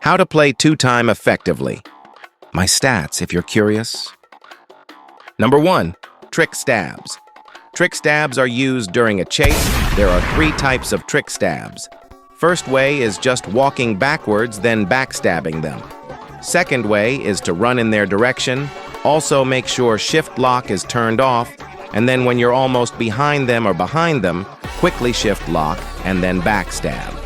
How to play two-time effectively. My stats, if you're curious. Number 1, trick stabs. Trick stabs are used during a chase. There are 3 types of trick stabs. First way is just walking backwards, then backstabbing them. Second way is to run in their direction. Also make sure shift lock is turned off, and then when you're almost behind them or behind them, quickly shift lock and then backstab.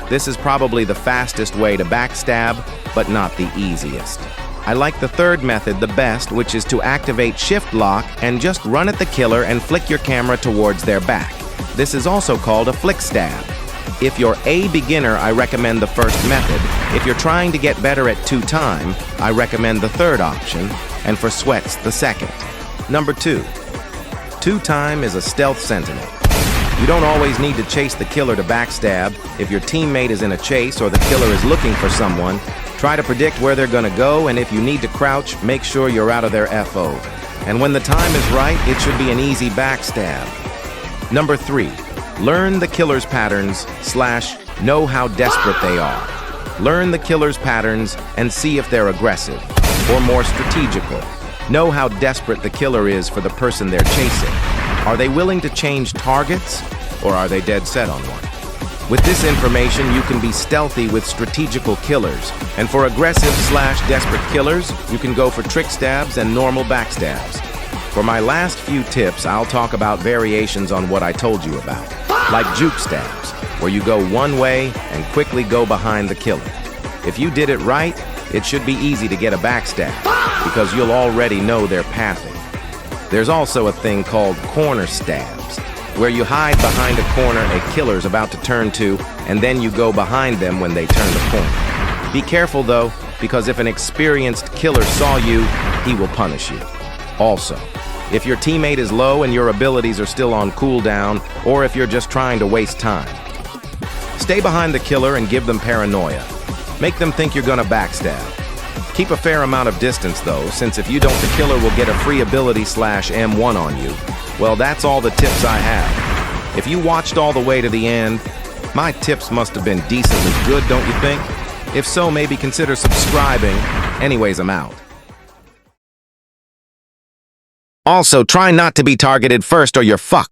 This is probably the fastest way to backstab, but not the easiest. I like the third method the best, which is to activate shift lock and just run at the killer and flick your camera towards their back. This is also called a flick stab. If you're a beginner, I recommend the first method. If you're trying to get better at two-time, I recommend the third option, and for sweats, the second. Number 2, two-time is a stealth sentinel. You don't always need to chase the killer to backstab. If your teammate is in a chase or the killer is looking for someone, try to predict where they're gonna go, and if you need to crouch, make sure you're out of their FO. And when the time is right, it should be an easy backstab. Number 3, learn the killer's patterns / know how desperate they are. Learn the killer's patterns and see if they're aggressive or more strategical. Know how desperate the killer is for the person they're chasing. Are they willing to change targets, or are they dead set on one? With this information, you can be stealthy with strategical killers, and for aggressive / desperate killers, you can go for trick stabs and normal backstabs. For my last few tips, I'll talk about variations on what I told you about, like juke stabs, where you go one way and quickly go behind the killer. If you did it right, it should be easy to get a backstab, because you'll already know their pathing. There's also a thing called corner stabs, where you hide behind a corner a killer's about to turn to, and then you go behind them when they turn the corner. Be careful though, because if an experienced killer saw you, he will punish you. Also, if your teammate is low and your abilities are still on cooldown, or if you're just trying to waste time, stay behind the killer and give them paranoia. Make them think you're gonna backstab. Keep a fair amount of distance though, since if you don't, the killer will get a free ability /M1 on you. Well, that's all the tips I have. If you watched all the way to the end, my tips must have been decently good, don't you think? If so, maybe consider subscribing. Anyways, I'm out. Also, try not to be targeted first or you're fucked.